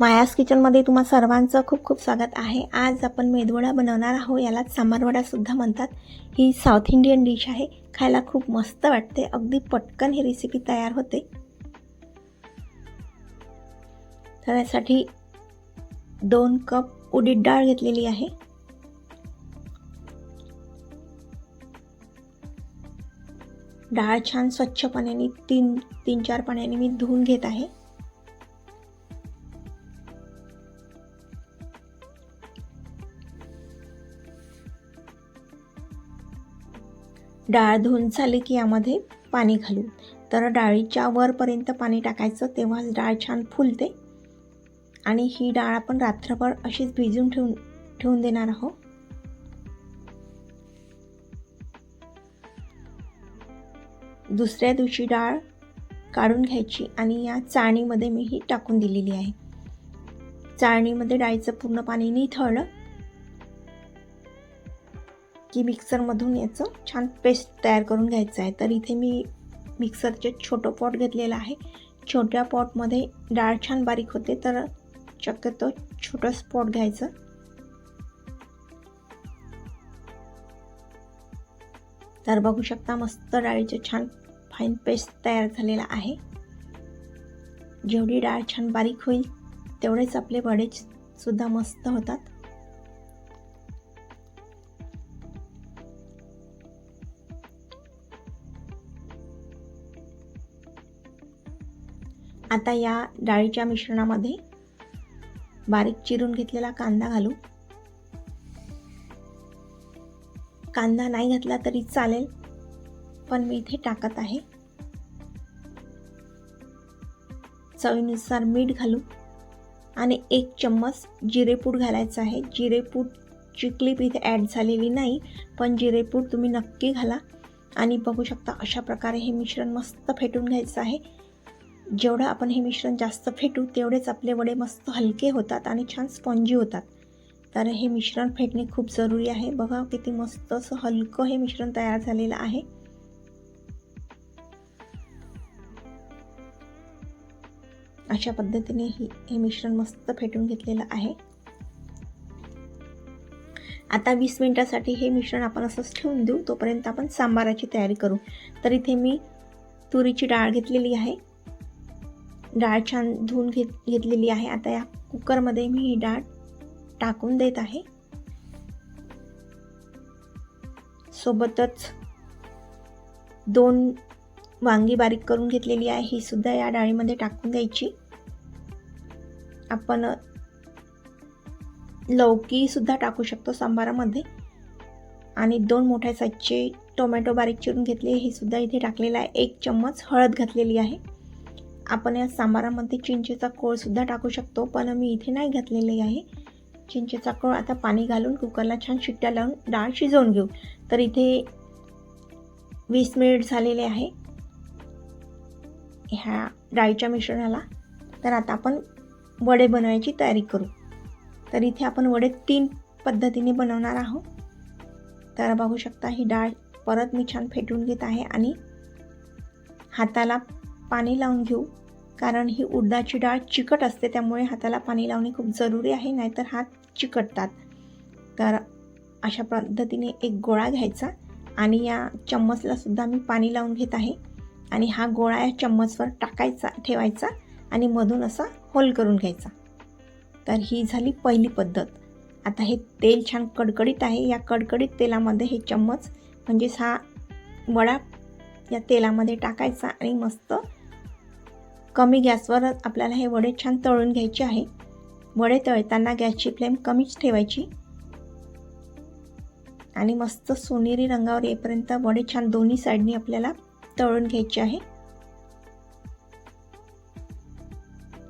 मायास किचनमध्ये तुम्हा सर्वांचं खूप खूप स्वागत आहे। आज आपण मेदवडा बनवणार आहोत। यालाच सांबार सुद्धा म्हणतात। ही साऊथ इंडियन डिश आहे। खायला खूप मस्त वाटते। अगदी पटकन ही रेसिपी तयार होते। तर यासाठी 2 कप उडीद डाळ घेतलेली आहे। डाळ छान स्वच्छ पाण्याने 3-4 पाण्याने मी धुवून घेत आहे। डाळ धुवून झाली की यामध्ये पाणी घालू। तर डाळीच्या वरपर्यंत पाणी टाकायचं, तेव्हाच डाळ छान फुलते। आणि ही डाळ आपण रात्रभर अशीच भिजून ठेवून देणार आहोत। दुसऱ्या दिवशी डाळ काढून घ्यायची आणि या चाळणीमध्ये मी ही टाकून दिलेली आहे। चाळणीमध्ये डाळीचं पूर्ण पाणी निथळलं की मिक्सरमधून याचं छान पेस्ट तयार करून घ्यायचं आहे। तर इथे मी मिक्सरचे छोटं पॉट घेतलेलं आहे। छोट्या पॉटमध्ये डाळ छान बारीक होते, तर शक्यतो छोटं पॉट घ्यायचं। तर बघू शकता मस्त डाळीचे छान फाईन पेस्ट तयार झालेला आहे। जेवढी डाळ छान बारीक होईल तेवढेच आपले वडे सुद्धा मस्त होतात। आता या डाळीच्या मिश्रणामध्ये बारीक चिरून घेतलेला कांदा घालू। कांदा नाही घातला तरी चालेल, पण मी इथे टाकत आहे। चवीनुसार मीठ घालू आणि 1 चम्मच जिरेपूड घालायचं आहे। जिरेपूडची क्लिप इथे ॲड झालेली नाही, पण जिरेपूड तुम्ही नक्की घाला। आणि बघू शकता अशा प्रकारे हे मिश्रण मस्त फेटून घ्यायचं आहे। जेवढं आपण हे मिश्रण जास्त फेटू तेवढेच आपले वडे मस्त हलके होतात आणि छान स्पॉन्जी होतात। तर हे मिश्रण फेटणे खूप जरुरी आहे। बघा किती मस्त असं हलकं हे मिश्रण तयार झालेलं आहे। अशा पद्धतीने हे मिश्रण मस्त फेटून घेतलेलं आहे। आता 20 मिनिटांसाठी हे मिश्रण आपण असंच ठेवून देऊ, तोपर्यंत आपण सांबाराची तयारी करू। तर इथे मी तुरीची डाळ घेतलेली आहे। डाळ छान धुवून घेतलेली आहे। आता या कुकरमध्ये मी ही डाळ टाकून देत आहे। सोबतच 2 वांगी बारीक करून घेतलेली आहे, ही सुद्धा या डाळीमध्ये टाकून द्यायची। आपण लौकी सुद्धा टाकू शकतो सांबारामध्ये। आणि 2 मोठ्या साईजचे टोमॅटो बारीक चिरून घेतले, हे सुद्धा इथे टाकलेला आहे। 1 चम्मच हळद घातलेली आहे। आपण या सांबारामध्ये चिंचेचा कोळ सुद्धा टाकू शकतो, पण मी इथे नाही घातलेली आहे चिंचेचा कोळ। आता पाणी घालून कुकरला छान शिट्ट्या लावून डाळ शिजवून घेऊ। तर इथे 20 मिनिट झालेले आहे ह्या डाळीच्या मिश्रणाला। तर आता आपण वडे बनवायची तयारी करू। तर इथे आपण वडे 3 पद्धतीने बनवणार आहोत। तर बघू शकता ही डाळ परत मी छान फेटून घेत आहे आणि हाताला पाणी लावून घेऊ, कारण ही उडदाची डाळ चिकट असते, त्यामुळे हाताला पाणी लावणे खूप जरुरी आहे, नाहीतर हात चिकटतात। तर अशा पद्धतीने एक गोळा घ्यायचा आणि या चम्मचला सुद्धा मी पाणी लावून घेत आहे आणि हा गोळा या चम्मचवर टाकायचा, ठेवायचा आणि मधून असा होल करून घ्यायचा। तर ही झाली पहिली पद्धत। आता हे तेल छान कडकडीत आहे। या कडकडीत तेलामध्ये हे चम्मच म्हणजेच हा वडा या तेलामध्ये टाकायचा आणि मस्त कमी गॅसवर आपल्याला हे वडे छान तळून घ्यायचे आहे। वडे तळताना गॅसची फ्लेम कमीच ठेवायची आणि मस्त सोनेरी रंगावर येईपर्यंत वडे छान दोन्ही साईडनी आपल्याला तळून घ्यायचे आहे।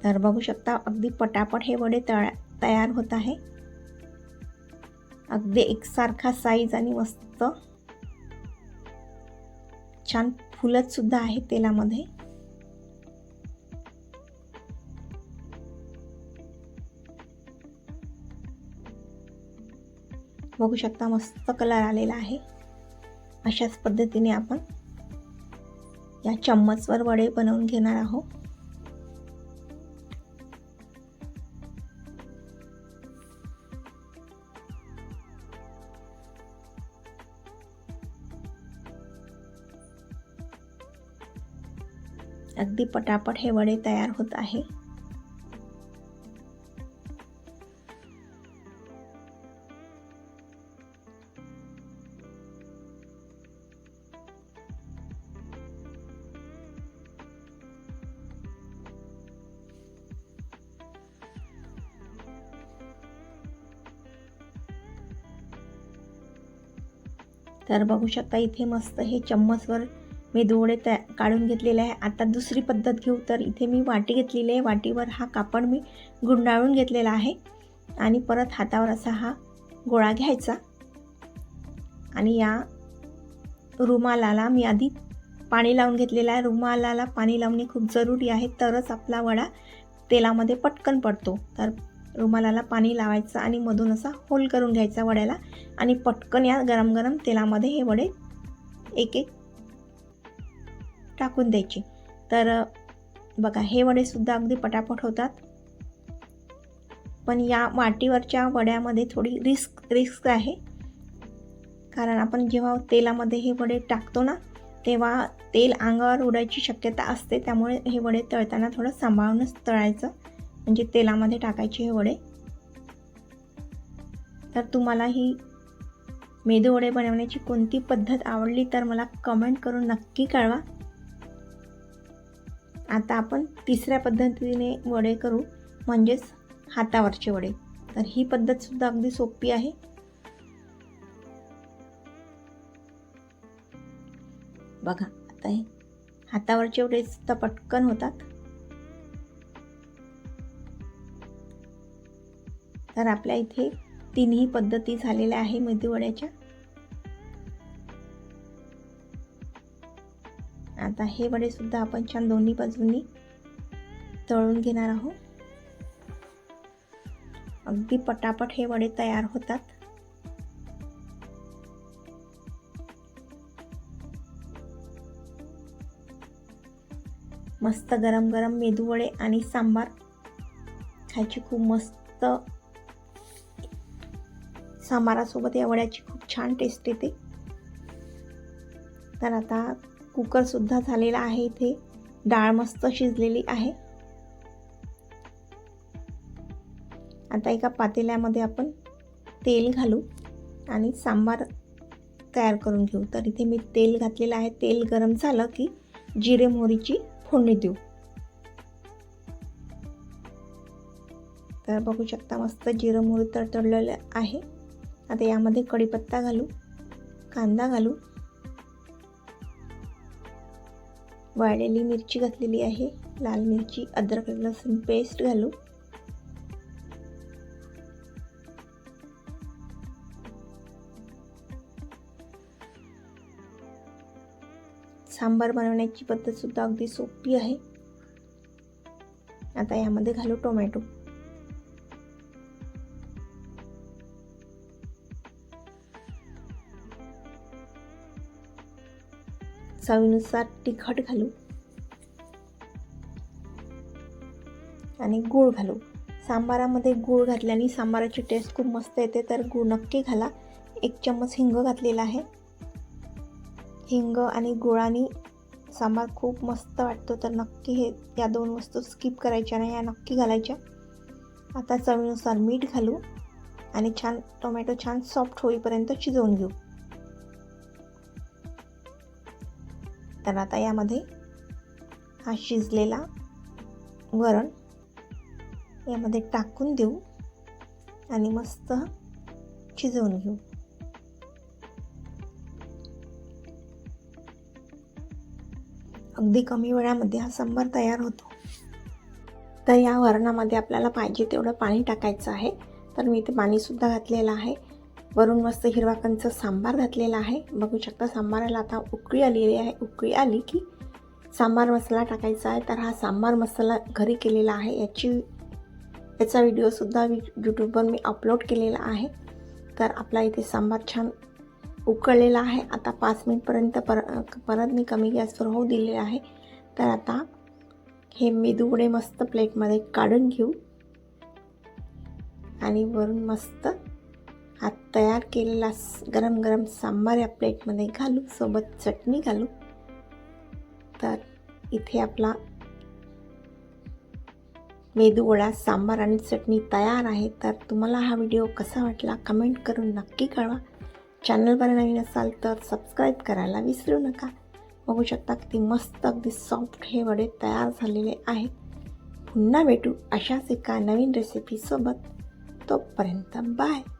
तर बघू शकता अगदी पटापट हे वडे तयार होत आहे। अगदी एकसारखा साईज आणि मस्त छान फुलत सुद्धा आहे तेलामध्ये। बघू शकता मस्त कलर आलेला आहे। अशाच पद्धतीने आपण या चम्मचवर वडे बनवून घेणार आहोत। अगदी पटापट हे वडे तयार होत आहे. तर बघू शकता इथे मस्त हे चम्मचवर मेदूवडे काढून घेतलेले आहे. आता दुसरी पद्धत घेऊ. तर इथे मी वाटी घेतलेली आहे. वाटीवर हा कापड मी गुंडाळून घेतलेला आहे आणि परत हातावर असा हा गोळा घ्यायचा आणि या रुमालाला मी आधी पाणी लावून घेतलेलं आहे. रुमालाला पाणी लावणे खूप जरुरी आहे, तरच आपला वडा तेलामध्ये पटकन पडतो. तर रुमालाला पाणी लावायचं आणि मधून असा होल करून घ्यायचा वड्याला आणि पटकन या गरम गरम तेलामध्ये हे वडे एक एक टाकून द्यायचे. तर बघा हे वडेसुद्धा अगदी पटापट होतात. पण या वाटीवरच्या वड्यामध्ये थोडी रिस्क आहे, कारण आपण जेव्हा तेलामध्ये हे वडे टाकतो ना, तेव्हा तेल अंगावर उडायची शक्यता असते. त्यामुळे हे वडे तळताना थोडं सांभाळूनच तळायचं, म्हणजे तेलामध्ये टाकायचे हे वडे. तर तुम्हाला ही मेदू वडे बनवण्याची कोणती पद्धत आवडली तर मला कमेंट करून नक्की कळवा. आता आपण तिसऱ्या पद्धतीने वडे करू, म्हणजेच हातावरचे वडे. तर ही पद्धतसुद्धा अगदी सोपी आहे. बघा आता हे हातावरचे वडे सुद्धा पटकन होतात. तर आपल्या इथे तिन्ही पद्धती झालेल्या आहे मेदू वड्याच्या. आता हे वडे सुद्धा आपण छान दोन्ही बाजूंनी तळून घेणार आहोत. अगदी पटापट हे वडे तयार होतात. मस्त गरम गरम मेदू वडे आणि सांबार खायची खूप मस्त, सांबारासोबत या वड्याची खूप छान टेस्ट येते. तर आता कुकरसुद्धा झालेला आहे. इथे डाळ मस्त शिजलेली आहे. आता एका पातेल्यामध्ये आपण तेल घालू आणि सांबार तयार करून घेऊ. तर इथे मी तेल घातलेलं आहे. तेल गरम झालं की जिरे मोहरीची फोडणी देऊ. तर बघू शकता मस्त जिरे मोहरी तडतडलेलं आहे. आता यामध्ये कढीपत्ता घालू, कांदा घालू, वाळलेली मिरची घातलेली आहे, लाल मिरची, अद्रक लसूण पेस्ट घालू, सांबार बनवण्याची पद्धत सुद्धा अगदी सोपी आहे. आता यामध्ये घालू टोमॅटो, चवीनुसार तिखट घालू आणि गूळ घालू. सांबारामध्ये गूळ घातल्याने सांबाराची टेस्ट खूप मस्त येते, तर गूळ नक्की घाला. 1 चम्मच हिंग घातलेला आहे. हिंग आणि गुळाने सांबार खूप मस्त वाटतो, तर नक्की हे या 2 वस्तू स्किप करायच्या नाही, या नक्की घालायच्या. आता चवीनुसार मीठ घालू आणि छान टोमॅटो छान सॉफ्ट होईपर्यंत शिजवून घेऊ. तर आता यामध्ये हा शिजलेला वरण यामध्ये टाकून देऊ आणि मस्त शिजवून घेऊ. अगदी कमी वेळामध्ये हा सांबार तयार होतो. तर या वरणामध्ये आपल्याला पाहिजे तेवढं पाणी टाकायचं आहे. तर मी इथे पाणीसुद्धा घातलेलं आहे. वरून मस्त हिरवा कंच सांबार घातलेला आहे. बघू शकता सांबाराला आता उकळी आलेली आहे. उकळी आली की सांबार मसाला टाकायचा आहे. तर हा सांबार मसाला घरी केलेला आहे. याचा व्हिडिओसुद्धा यूट्यूबवर मी अपलोड केलेला आहे. तर आपला इथे सांबार छान उकळलेला आहे. आता 5 मिनिटपर्यंत परत मी कमी गॅसवर होऊ दिलेले आहे. तर आता हे मेदू वडे मस्त प्लेटमध्ये काढून घेऊ आणि वरून मस्त हा तयार केलेला गरम गरम सांबार या प्लेटमध्ये घालू, सोबत चटणी घालू. तर इथे आपला मेदूवडा सांबार आणि चटणी तयार आहे. तर तुम्हाला हा व्हिडिओ कसा वाटला कमेंट करून नक्की कळवा. चॅनलवर नवीन असाल तर सबस्क्राईब करायला विसरू नका. बघू शकता किती मस्त अगदी सॉफ्ट हे वडे तयार झालेले आहेत. पुन्हा भेटू अशाच एका नवीन रेसिपीसोबत. तोपर्यंत बाय.